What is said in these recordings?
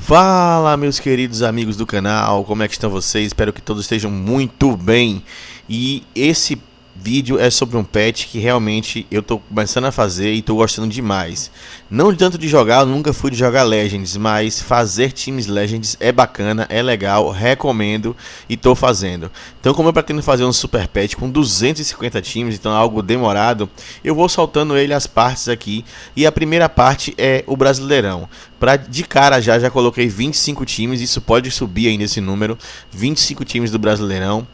Fala, meus queridos amigos do canal, como é que estão vocês? Espero que todos estejam muito bem. E esse vídeo é sobre um patch que realmente eu tô começando a fazer e tô gostando demais. Não tanto de jogar, eu nunca fui de jogar Legends, mas fazer times Legends é bacana, é legal, recomendo e tô fazendo. Então, como eu pretendo fazer um super patch com 250 times, então é algo demorado, eu vou soltando ele as partes aqui. E a primeira parte é o Brasileirão. De cara já coloquei 25 times, isso pode subir ainda esse número, 25 times do Brasileirão.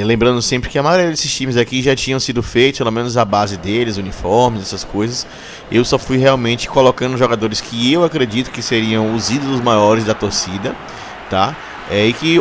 Lembrando sempre que a maioria desses times aqui já tinham sido feitos, pelo menos a base deles, uniformes, essas coisas. Eu só fui realmente colocando jogadores que eu acredito que seriam os ídolos maiores da torcida, tá? Que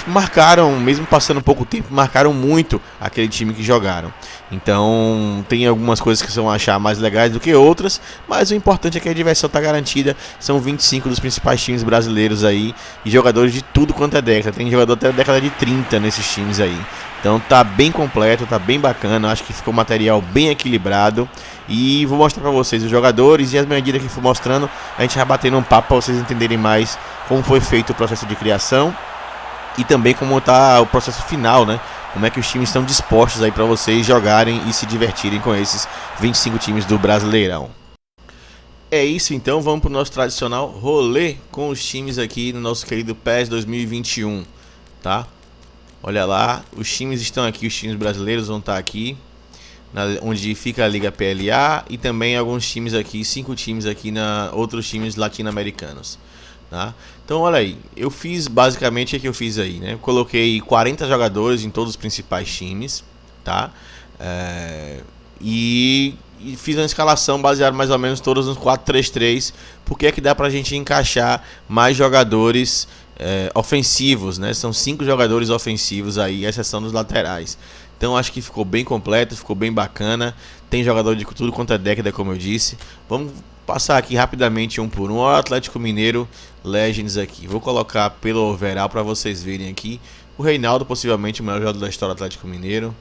marcaram, mesmo passando pouco tempo, marcaram muito aquele time que jogaram. Então tem algumas coisas que vocês vão achar mais legais do que outras, mas o importante é que a diversão está garantida. São 25 dos principais times brasileiros aí e jogadores de tudo quanto é década. Tem jogador até a década de 30 nesses times aí. Então tá bem completo, tá bem bacana. Acho que ficou um material bem equilibrado. E vou mostrar para vocês os jogadores e as medidas que for mostrando, a gente vai batendo um papo para vocês entenderem mais como foi feito o processo de criação e também como está o processo final, né? Como é que os times estão dispostos aí para vocês jogarem e se divertirem com esses 25 times do Brasileirão. É isso então, vamos para o nosso tradicional rolê com os times aqui no nosso querido PES 2021, tá? Olha lá, os times estão aqui, os times brasileiros vão estar aqui, onde fica a Liga PLA, e também alguns times aqui, 5 times aqui, outros times latino-americanos. Tá? Então olha aí, eu fiz basicamente o que eu fiz aí, né? Eu coloquei 40 jogadores em todos os principais times, tá? E fiz uma escalação baseada mais ou menos todos nos 4-3-3, porque é que dá pra gente encaixar mais jogadores ofensivos, né? São 5 jogadores ofensivos aí, exceção dos laterais. Então acho que ficou bem completo, ficou bem bacana. Tem jogador de tudo quanto é década, como eu disse. Vamos passar aqui rapidamente um por um. Olha o Atlético Mineiro Legends aqui. Vou colocar pelo overall para vocês verem aqui. O Reinaldo, possivelmente o melhor jogador da história do Atlético Mineiro.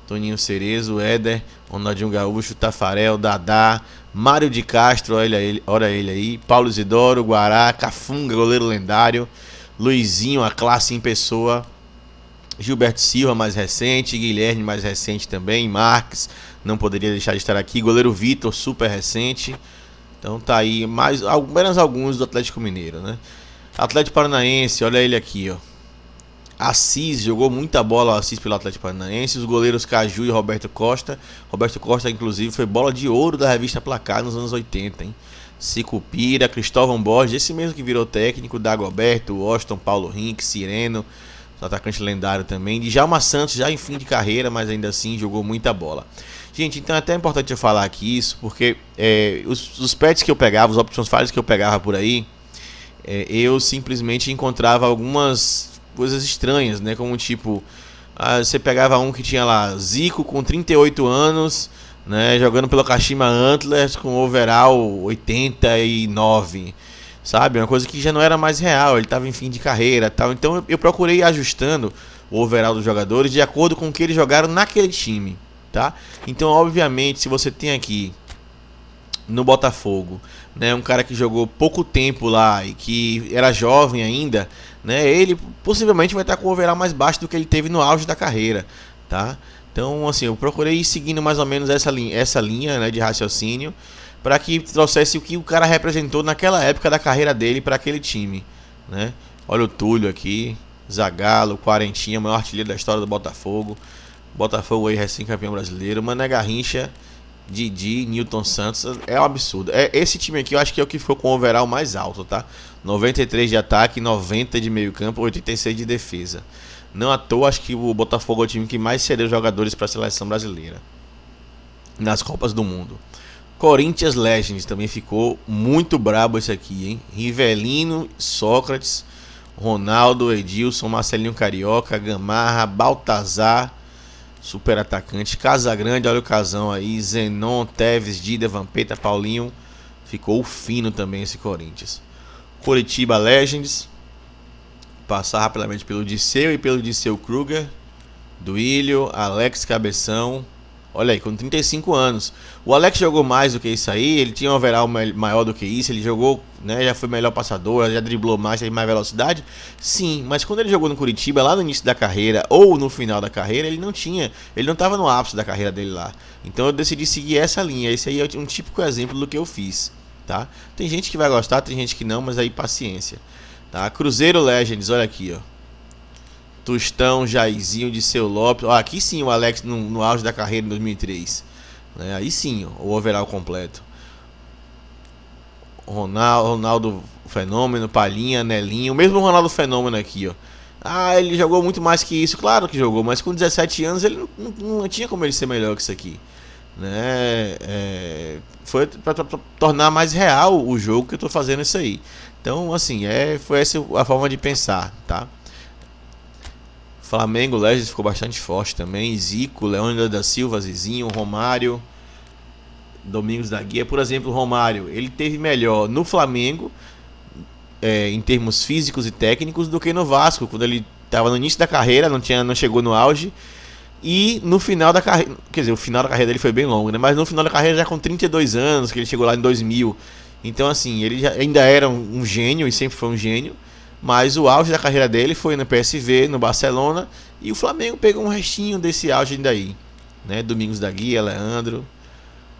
Toninho Cerezo, Éder, Ronaldinho Gaúcho, Tafarel, Dadá, Mário de Castro, olha ele aí. Paulo Isidoro, Guará, Cafunga, goleiro lendário. Luizinho, a classe em pessoa. Gilberto Silva, mais recente, Guilherme, mais recente também, Marques, não poderia deixar de estar aqui, goleiro Vitor, super recente. Então tá aí, menos alguns do Atlético Mineiro, né? Atlético Paranaense, olha ele aqui, ó. Assis, jogou muita bola o Assis pelo Atlético Paranaense. Os goleiros Caju e Roberto Costa. Roberto Costa, inclusive, foi bola de ouro da revista Placar nos anos 80, hein? Sicupira, Cristóvão Borges, esse mesmo que virou técnico, Dagoberto, Washington, Paulo Rink, Sireno, atacante lendário também. Djalma Santos, já em fim de carreira, mas ainda assim jogou muita bola. Gente, então é até importante eu falar aqui isso, porque os pets que eu pegava, os options files que eu pegava por aí, eu simplesmente encontrava algumas coisas estranhas, né? Como tipo, você pegava um que tinha lá Zico com 38 anos, né? Jogando pelo Kashima Antlers com overall 89. Sabe, uma coisa que já não era mais real, ele estava em fim de carreira, tal. Então eu procurei ir ajustando o overall dos jogadores de acordo com o que eles jogaram naquele time, tá? Então, obviamente, se você tem aqui no Botafogo, né, um cara que jogou pouco tempo lá e que era jovem ainda, né, ele possivelmente vai estar com o overall mais baixo do que ele teve no auge da carreira, tá? Então, assim, eu procurei ir seguindo mais ou menos essa linha, né, de raciocínio, para que trouxesse o que o cara representou naquela época da carreira dele para aquele time, né? Olha o Túlio aqui, Zagallo, Quarentinha, maior artilheiro da história do Botafogo. Botafogo aí recém-campeão brasileiro. Mané Garrincha, Didi, Newton Santos, é um absurdo. Esse time aqui eu acho que é o que ficou com o overall mais alto, tá? 93 de ataque, 90 de meio campo, 86 de defesa. Não à toa, acho que o Botafogo é o time que mais cedeu jogadores para a seleção brasileira nas Copas do Mundo. Corinthians Legends também ficou muito brabo esse aqui, hein? Rivelino, Sócrates, Ronaldo, Edilson, Marcelinho Carioca, Gamarra, Baltazar, super atacante, Casagrande, olha o Casão aí, Zenon, Teves, Dida, Vampeta, Paulinho. Ficou fino também esse Corinthians. Curitiba Legends, passar rapidamente pelo Disseu e pelo Disseu Kruger, Duílio, Alex Cabeção, Olha aí, com 35 anos. O Alex jogou mais do que isso aí, ele tinha um overall maior do que isso, ele jogou, né, já foi melhor passador, já driblou mais, teve mais velocidade. Sim, mas quando ele jogou no Curitiba, lá no início da carreira ou no final da carreira, ele não estava no ápice da carreira dele lá. Então eu decidi seguir essa linha. Esse aí é um típico exemplo do que eu fiz, tá? Tem gente que vai gostar, tem gente que não, mas aí paciência, tá? Cruzeiro Legends, olha aqui, ó. Tostão, Jairzinho, de Seu Lopes. Ó, aqui sim o Alex no auge da carreira em 2003. Né? Aí sim o overall completo. Ronaldo Fenômeno, Palhinha, Nelinho. O mesmo Ronaldo Fenômeno aqui, ó. Ah, ele jogou muito mais que isso. Claro que jogou, mas com 17 anos ele não tinha como ele ser melhor que isso aqui. Né? Foi para tornar mais real o jogo que eu tô fazendo isso aí. Então, assim, foi essa a forma de pensar, tá? Flamengo, Legends ficou bastante forte também. Zico, Leônidas da Silva, Zizinho, Romário, Domingos da Guia. Por exemplo, Romário, ele teve melhor no Flamengo, em termos físicos e técnicos, do que no Vasco, quando ele estava no início da carreira, não chegou no auge. E no final da carreira, quer dizer, o final da carreira dele foi bem longo, né? Mas no final da carreira já com 32 anos, que ele chegou lá em 2000. Então, assim, ele ainda era um gênio e sempre foi um gênio. Mas o auge da carreira dele foi no PSV, no Barcelona. E o Flamengo pegou um restinho desse auge ainda aí, né? Domingos da Guia, Leandro.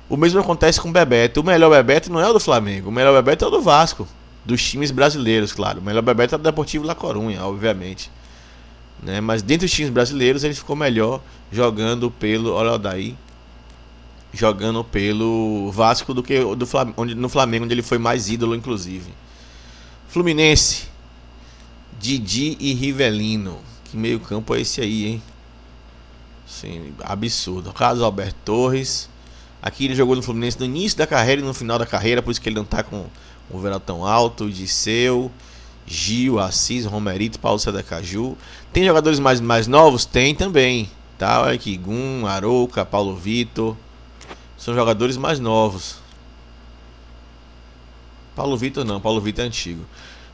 O mesmo acontece com o Bebeto. O melhor Bebeto não é o do Flamengo. O melhor Bebeto é o do Vasco. Dos times brasileiros, claro. O melhor Bebeto é o do Deportivo La Coruña, obviamente. Né? Mas dentre os times brasileiros ele ficou melhor jogando pelo... Olha daí. Jogando pelo Vasco do que no Flamengo, onde ele foi mais ídolo, inclusive. Fluminense. Didi e Rivelino. Que meio campo é esse aí, hein? Sim, absurdo. Carlos Alberto Torres. Aqui ele jogou no Fluminense no início da carreira e no final da carreira, por isso que ele não tá com um overall tão alto. Disseu, Gil, Assis, Romerito, Paulo César Caju. Tem jogadores mais novos? Tem também, tá? Olha aqui, Gum, Arouca, Paulo Vitor. São jogadores mais novos. Paulo Vitor não, Paulo Vitor é antigo.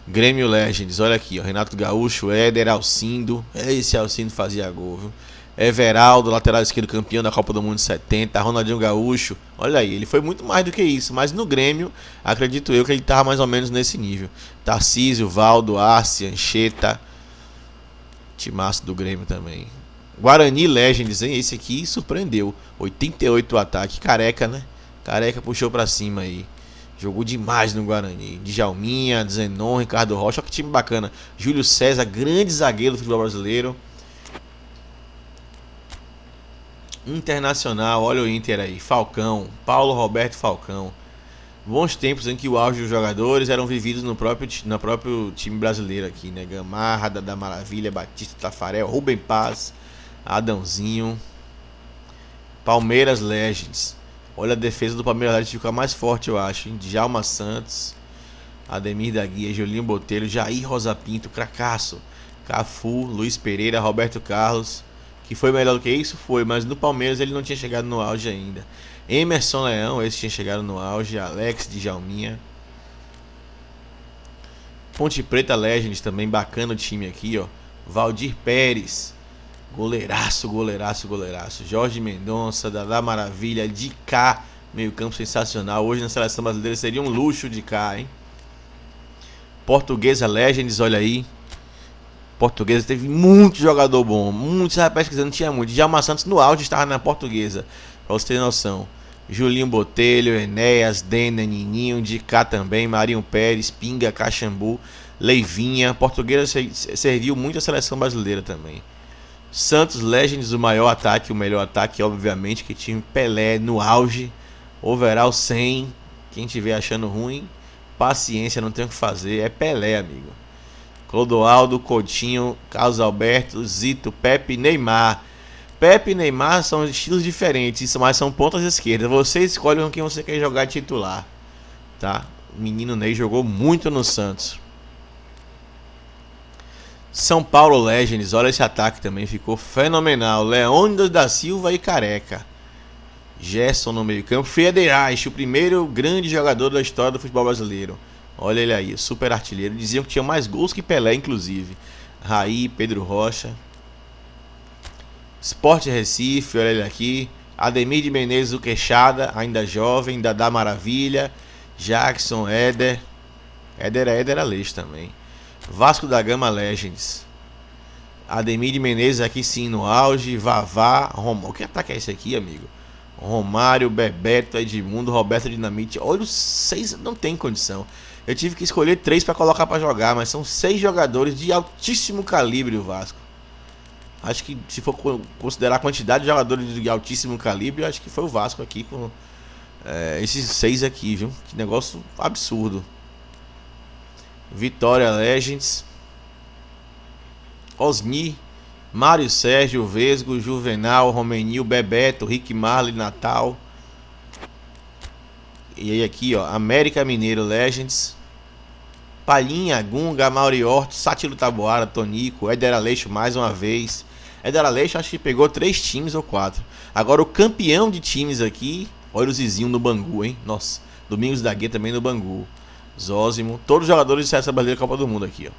Grêmio Legends, olha aqui, ó, Renato Gaúcho, Éder, Alcindo. Esse Alcindo fazia gol, viu? Everaldo, lateral esquerdo, campeão da Copa do Mundo 70. Ronaldinho Gaúcho, olha aí, ele foi muito mais do que isso. Mas no Grêmio, acredito eu que ele estava mais ou menos nesse nível. Tarcísio, Valdo, Arce, Ancheta. Timaço do Grêmio também. Guarani Legends, hein? Esse aqui surpreendeu. 88 o ataque, Careca, né? Careca puxou pra cima aí. Jogou demais no Guarani. Djalminha, Zenon, Ricardo Rocha. Olha que time bacana. Júlio César, grande zagueiro do futebol brasileiro. Internacional, olha o Inter aí. Falcão, Paulo Roberto Falcão. Bons tempos em que o auge dos jogadores eram vividos no próprio time brasileiro aqui, né? Gamarra, da Maravilha, Batista, Tafarel, Rubem Paz, Adãozinho. Palmeiras Legends. Olha a defesa do Palmeiras, a gente fica mais forte, eu acho, hein? Djalma Santos, Ademir da Guia, Julinho Botelho, Jair Rosa Pinto, Cracasso, Cafu, Luiz Pereira, Roberto Carlos, que foi melhor do que isso? Foi, mas no Palmeiras ele não tinha chegado no auge ainda. Emerson Leão, esse tinha chegado no auge, Alex Djalminha. Ponte Preta Legends também, bacana o time aqui, ó. Valdir Pérez. Goleiraço, goleiraço, goleiraço. Jorge Mendonça, Dadá Maravilha, de cá, meio campo sensacional. Hoje na seleção brasileira seria um luxo de cá, hein? Portuguesa Legends, olha aí. Portuguesa teve muito jogador bom. Muitos, rapaz, pesquisando, tinha muito. Djalma Santos no auge estava na Portuguesa, pra você ter noção. Julinho Botelho, Enéas, Dena, Nininho, de cá também. Marinho Pérez, Pinga, Caxambu, Leivinha. Portuguesa serviu muito a seleção brasileira também. Santos Legends, o maior ataque, o melhor ataque, obviamente, que tinha Pelé no auge, overall 100, quem estiver achando ruim, paciência, não tem o que fazer, é Pelé, amigo. Clodoaldo, Coutinho, Carlos Alberto, Zito, Pepe e Neymar. Pepe e Neymar são estilos diferentes, mas são pontas esquerdas, você escolhe com quem você quer jogar titular, tá? O menino Ney jogou muito no Santos. São Paulo Legends, olha esse ataque também, ficou fenomenal. Leônidas da Silva e Careca. Gerson no meio campo. Federais, o primeiro grande jogador da história do futebol brasileiro. Olha ele aí, super artilheiro. Diziam que tinha mais gols que Pelé, inclusive. Raí, Pedro Rocha. Sport Recife, olha ele aqui. Ademir de Menezes, o Queixada, ainda jovem, Dadá Maravilha, Jackson, Éder Aleixo também. Vasco da Gama Legends. Ademir de Menezes aqui sim no auge, Vavá, o que ataque é esse aqui, amigo? Romário, Bebeto, Edmundo, Roberto Dinamite. Olha, os 6 não tem condição. Eu tive que escolher 3 para colocar para jogar, mas são 6 jogadores de altíssimo calibre o Vasco. Acho que se for considerar a quantidade de jogadores de altíssimo calibre, eu acho que foi o Vasco aqui com esses 6 aqui, viu? Que negócio absurdo. Vitória Legends. Osni, Mário Sérgio, Vesgo, Juvenal, Romenil, Bebeto, Rick Marley, Natal. E aí aqui, ó, América Mineiro Legends. Palhinha, Gunga, Mauri Hort, Sátiro Taboara, Tonico, Éder Aleixo mais uma vez. Éder Aleixo acho que pegou 3 times ou 4. Agora o campeão de times aqui, olha o Zizinho no Bangu, hein? Nossa, Domingos da Guia também no Bangu. Zózimo, todos os jogadores de Seleção Brasileira Copa do Mundo aqui, ó.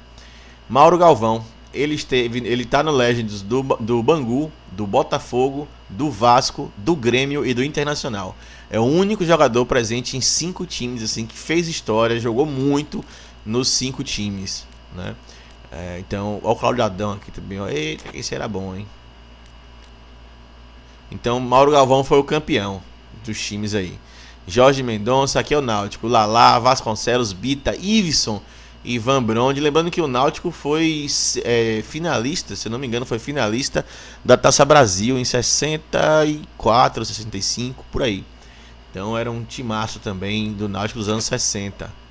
Mauro Galvão, ele tá no Legends do Bangu, do Botafogo, do Vasco, do Grêmio e do Internacional. É o único jogador presente em 5 times, assim, que fez história, jogou muito nos 5 times, né? Então, ó o Cláudio Adão aqui também, ó. Eita, esse era bom, hein? Então, Mauro Galvão foi o campeão dos times aí. Jorge Mendonça, aqui é o Náutico. Lalá, Vasconcelos, Bita, Iveson, Ivan Bronde. Lembrando que o Náutico foi finalista, se não me engano, foi finalista da Taça Brasil em 64, 65, por aí. Então era um timaço também do Náutico dos anos 60.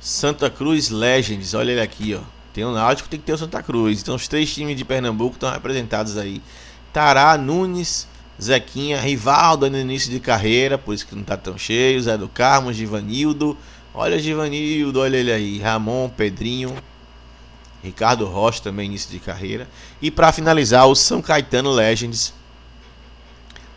Santa Cruz Legends, olha ele aqui, ó. Tem o Náutico, tem que ter o Santa Cruz. Então os 3 times de Pernambuco estão representados aí. Tará, Nunes, Zequinha, Rivaldo no início de carreira, por isso que não tá tão cheio. Zé do Carmo, Givanildo. Olha Givanildo, olha ele aí. Ramon, Pedrinho, Ricardo Rocha também início de carreira. E para finalizar, o São Caetano Legends.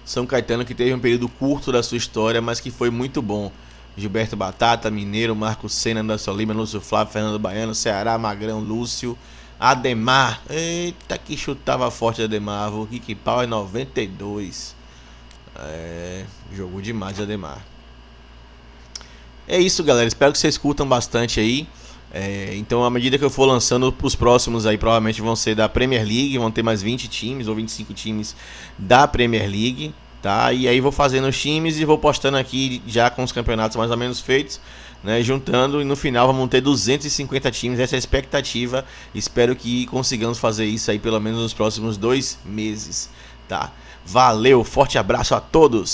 São Caetano que teve um período curto da sua história, mas que foi muito bom. Gilberto Batata, Mineiro, Marco Senna, Anderson Lima, Lúcio Flávio, Fernando Baiano, Ceará, Magrão, Lúcio, Ademar. Eita, que chutava forte Ademar. O Rick Pau é 92. Jogou demais Ademar. É isso, galera. Espero que vocês curtam bastante aí. Então, à medida que eu for lançando os próximos aí, provavelmente vão ser da Premier League. Vão ter mais 20 times ou 25 times da Premier League, tá? E aí vou fazendo os times e vou postando aqui já com os campeonatos mais ou menos feitos, né? Juntando, e no final vamos ter 250 times. Essa é a expectativa. Espero que consigamos fazer isso aí pelo menos nos próximos 2 meses, tá? Valeu, forte abraço a todos!